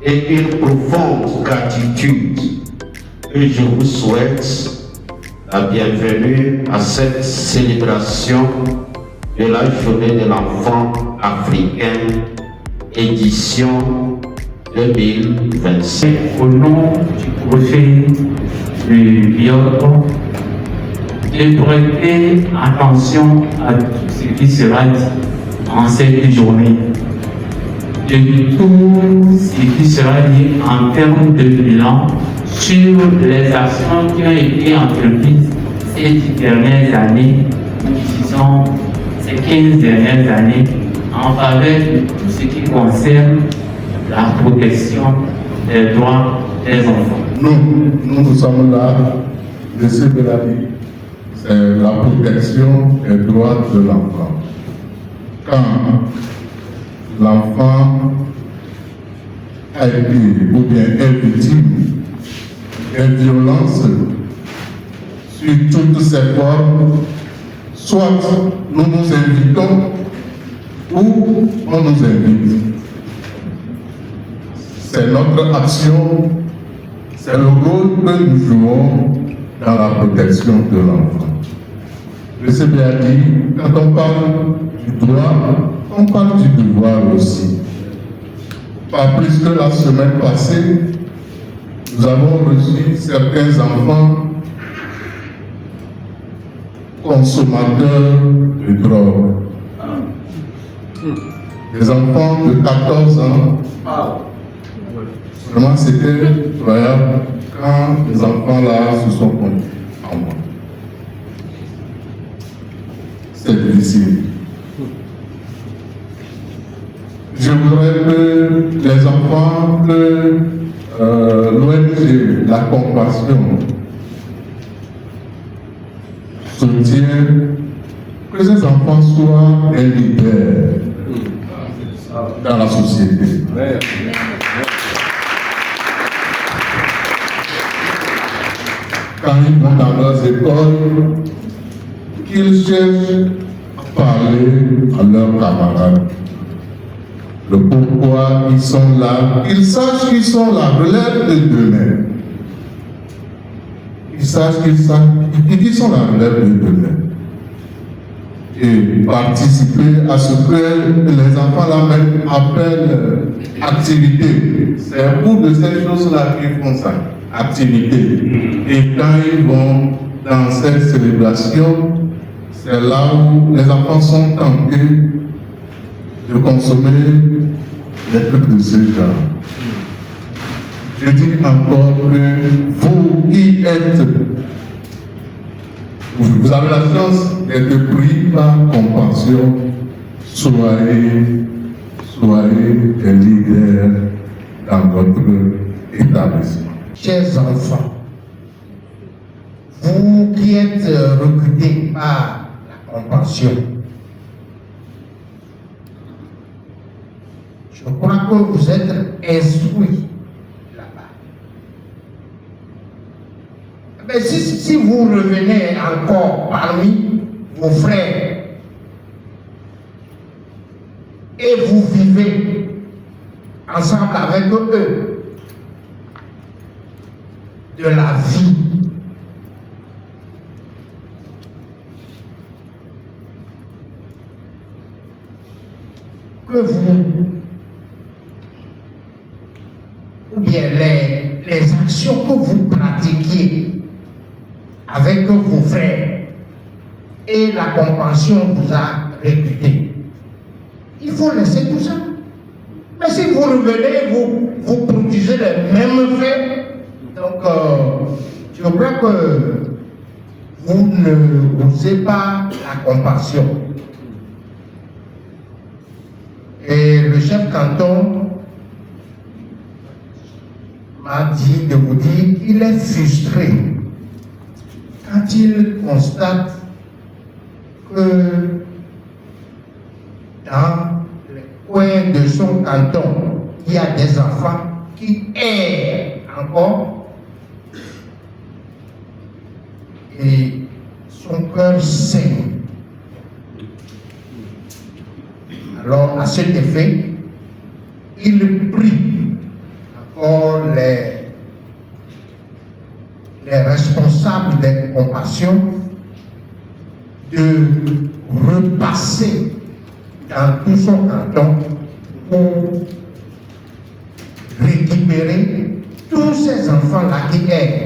et une profonde gratitude. Et je vous souhaite la bienvenue à cette célébration de la Journée de l'enfant africain, édition 2025. Au nom du projet du Bioko, de prêter attention à tout ce qui sera dit en cette journée, de tout ce qui sera dit en termes de bilan sur les actions qui ont été entreprises ces 10 dernières années, disons ces 15 dernières années, en faveur de tout ce qui concerne la protection des droits des enfants. Nous sommes là, Monsieur Beladi, c'est la protection des droits de l'enfant. Quand l'enfant a été ou bien est victime des violences sur toutes ses formes, soit nous nous invitons ou on nous invite. C'est notre action, c'est le rôle que nous jouons dans la protection de l'enfant. Je sais bien dit, quand on parle du droit, on parle du devoir aussi. Pas plus que la semaine passée, nous avons reçu certains enfants consommateurs de drogue. Des enfants de 14 ans. Vraiment, c'était incroyable quand les enfants-là se sont conduits en moi. C'est difficile. Je voudrais que les enfants, que l'ONG, la compassion, soutiennent que ces enfants soient des leaders dans la société. Quand ils vont dans leurs écoles, qu'ils cherchent à parler à leurs camarades. Le pourquoi ils sont là, qu'ils sachent qu'ils sont la relève de demain. Ils sachent qu'ils sont la relève de demain. Et participer à ce que les enfants là même appellent activité. C'est un bout de ces choses-là qu'ils font ça, activité. Et quand ils vont dans cette célébration, c'est là où les enfants sont tentés de consommer des trucs de ce genre. Je dis encore que vous qui êtes, vous avez la chance d'être pris par compassion, soyez des leaders dans votre établissement. Chers enfants, vous qui êtes recrutés par la compassion, je crois que vous êtes instruits là-bas. Mais si vous revenez encore parmi vos frères et vous vivez ensemble avec eux de la vie, que vous, ou bien les actions que vous pratiquiez avec vos frères et la compassion vous a recruté, il faut laisser tout ça. Mais si vous revenez, vous produisez les mêmes faits, donc je crois que vous ne n'osez pas la compassion. Et le chef canton m'a dit de vous dire qu'il est frustré quand il constate que dans les coins de son canton, il y a des enfants qui errent encore et son cœur saigne. Alors, à cet effet, il prie qu'ont les responsables des compassions de repasser dans tout son canton pour récupérer tous ces enfants-là qui aident.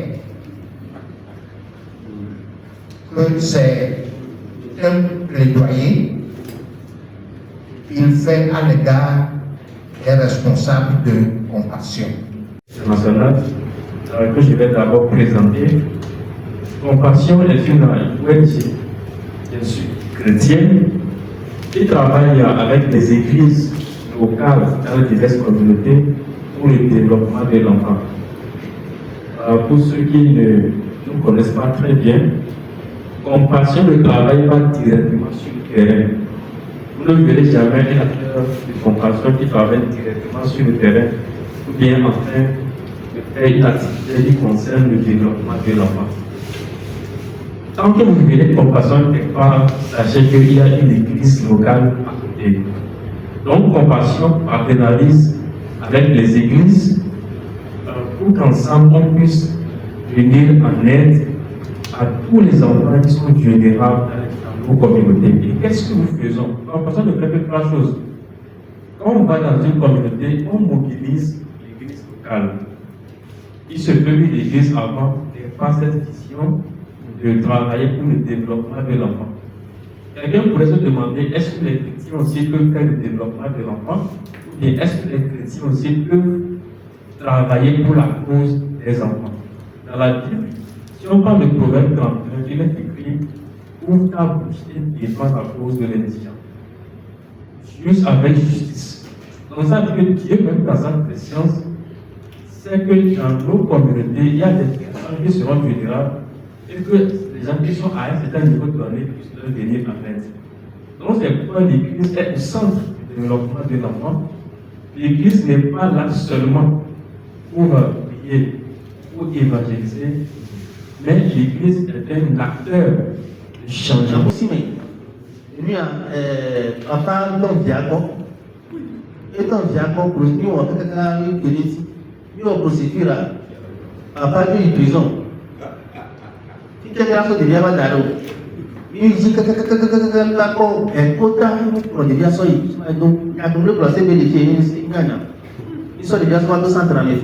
Que c'est un plaidoyer qu'il fait à l'égard des responsables de compassion. Nationale que je vais d'abord présenter. Compassion est une ONG, bien sûr, chrétienne, qui travaille avec les églises locales dans les diverses communautés pour le développement de l'enfant. Pour ceux qui ne connaissent pas très bien, Compassion ne travaille pas directement sur le terrain. Vous ne verrez jamais un acteur de compassion qui travaille directement sur le terrain ou bien en train de faire une activité qui concerne le développement de l'enfant. Tant que vous verrez compassion quelque part, sachez qu'il y a une église locale à côté. Donc, Compassion partenarise avec les églises pour qu'ensemble on puisse venir en aide à tous les enfants qui sont vulnérables dans nos communautés. Et qu'est-ce que nous faisons? Compassion ne fait que trois choses. Quand on va dans une communauté, on mobilise l'église locale. Il se peut que l'église avant n'ait pas cette vision de travailler pour le développement de l'enfant. Quelqu'un pourrait se demander, est-ce que les chrétiens aussi peuvent faire le développement de l'enfant? Ou bien est-ce que les chrétiens aussi peuvent travailler pour la cause des enfants? Dans la Bible, si on parle de Proverbe 31, il est écrit, ouvre ta bouche et défends la cause de l'indigent. Juste avec justice. Donc ça veut dire que Dieu, même dans sa préscience, c'est que dans nos communautés, il y a des personnes qui seront vulnérables et que les gens qui sont à un certain niveau donné puissent leur venir en aide. Donc c'est pourquoi l'Église est au centre du développement de l'enfant. L'Église n'est pas là seulement pour prier, pour évangéliser, mais l'Église est un acteur de changement. Papa donc diacon et donc diacon procédure on fait que il y a procédure papa de prison qui te grâce de bien madaro il dit que la con et kota pour de bien soy donc il y a donc le procès vérifié c'est gagnant ils sont déjà soit 130 000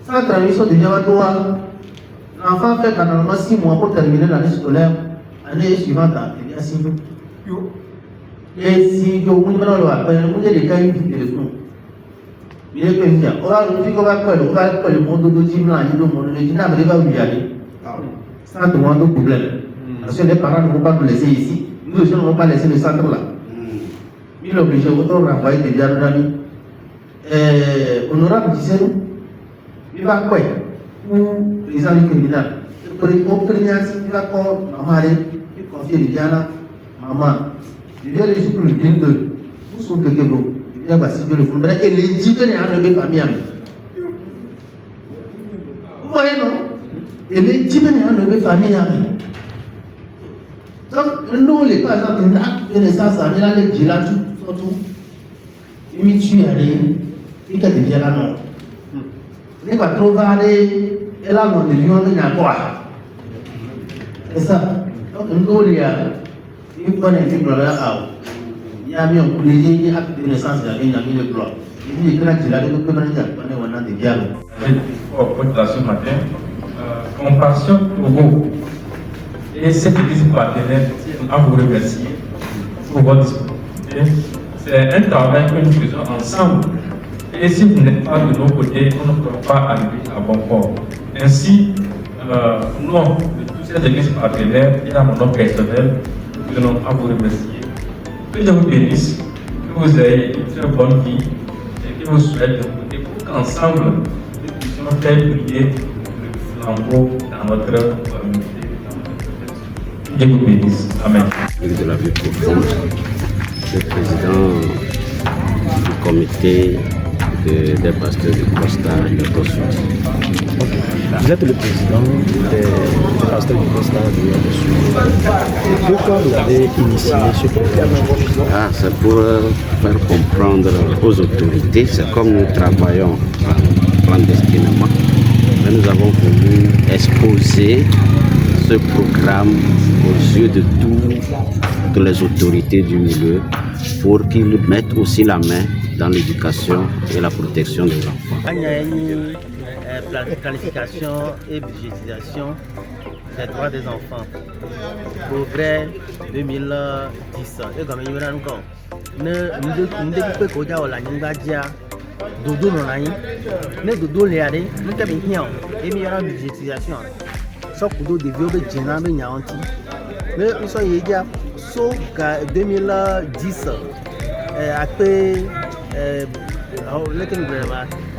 130 000 sont déjà doit l'enfant fait normalement 6 mois pour terminer l'année scolaire année suivante il y a 6 mois. Et si je vous dis non, vous avez des cas de téléphone. Il est comme ça. On va le monde de Jim là, il le monde de Jim là, mais il va où y aller. Ça demande un problème. Parce que les parents ne vont pas nous laisser ici. Nous aussi ne vont pas laisser le centre là. Il est obligé de renvoyer des dialogues d'amis. Honorable disait, il va quoi? Ou les amis criminels. Pour les criminels, il va quoi? Maman, il confie les dialogues. Maman, il y a les jours pour le bien de vous sont quelques jours. Il y a le fond. Et les dix que les familles. Vous voyez, non? Et les dix que les familles. Donc, nous, les par exemple, une naissance, on a les gilets, surtout. Il me tue à aller. Il y a des là, non. Il va trouver et là, on est lion, il y a quoi? C'est ça. Donc, nous, il y a. Il faut un exemple là, il y a mis un coup de acte de naissance, il y a mis le bloc. Il dit que là, il a dit que on a des dialogues. Ce matin, Compassion Togo et cette église partenaire à vous remercier pour votre disponibilité. C'est un travail que nous faisons ensemble. Et si vous n'êtes pas de nos côtés, on ne pourra pas arriver à bon port. Ainsi, au nom de toutes ces églises partenaires et à mon nom personnel, nous tenons à vous remercier. Que Dieu vous bénisse, que vous ayez une très bonne vie et que vous soyez de côté pour qu'ensemble nous puissions faire briller le flambeau dans notre communauté. Que Dieu vous bénisse. Amen. De la vie profonde, le président du comité des pasteurs du Costa de Tosso. Vous êtes le président des pasteurs du Costa de Tosso. Pourquoi vous avez initié ce programme? C'est pour faire comprendre aux autorités, c'est comme nous travaillons clandestinement. Mais nous avons voulu exposer ce programme aux yeux de toutes les autorités du milieu pour qu'ils mettent aussi la main dans l'éducation et la protection des enfants. Planification et budgétisation des droits des enfants. Progrès 2010. Et comme il y a encore, nous découpons que la Ningadia, Dodo non aïe, mais Dodo léadé, nous t'avons dit, et il y a la budgétisation. Sauf que Dodo développe des génères, mais il y a un petit. Mais nous sommes déjà, sauf qu'en 2010, après.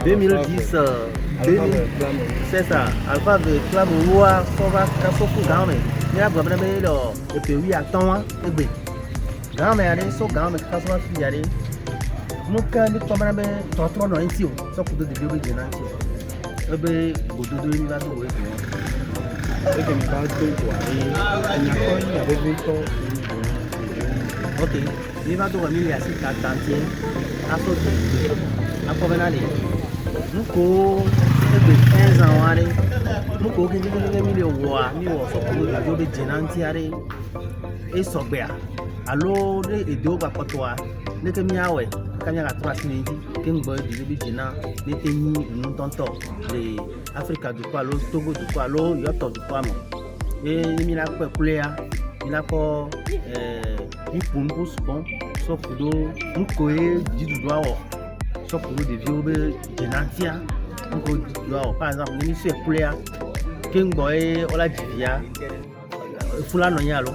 2010, c'est ça. Alpha de Club Roi, Sova, Kasoku, Game. Il y a le pays à temps. Game, so Game, Kasoku, Fiare. Nous, quand nous sommes dans un tio, sauf que de développer des nations. Eh bien, vous devez nous avoir. Ok, il va devoir aller à cette cantine. À sauter, à promener. Nous courons de 15 ans. Nous courons de 1000 euros. Nous avons des génantiares et sobéa. Alors, les deux va pas toi. Les camions, quand il y a 3 semaines, qui nous voient des génants, les pays, nous tentons, les Africains du Palo, Togo du Palo, Yoto du Palo. Et il a quoi couleur, il a quoi, il pour bon. Sauf que nous courons du doigt, sauf que nous devions génantia, nous courons par exemple, nous sommes coulés, qui nous voyons la divia, foula noyalo,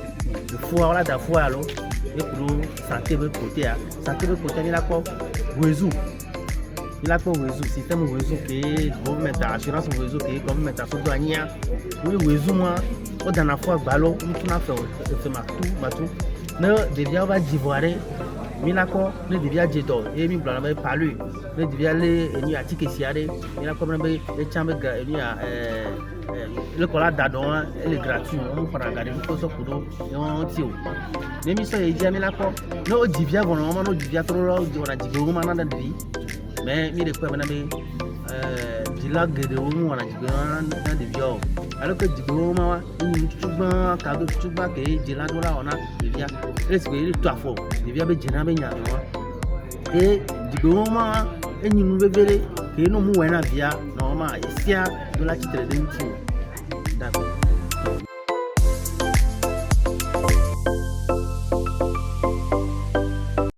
le foie la d'afoalo, et pour nous santé de côté, il a quoi réseau, il a quoi réseau, système réseau qui est gouvernement assurance réseau qui est gouvernement douanière, oui réseau moi, au dans la fois ballon, nous faisons tout. Nous devions divoirer, mais d'accord, nous devions dire et nous devons parler, nous devions aller à Tikesiare, nous devons aller les chambres, le collage d'adon, elle est gratuit, on peut regarder une chose pour nous, et on tire. Les missions est dit, mais d'accord, nous devions vraiment, nous devions trop là, on a dit que nous avons vie, mais il est quoi, madame, dilag de nous, on a dit que nous avons vie. Alors que du coup, il cadeau tout bas que j'ai là on a devient est-ce que il est tout à fond devient be jena be nya et du coup et nous révéler que nous mouena via normalement ici de la titre de d'accord.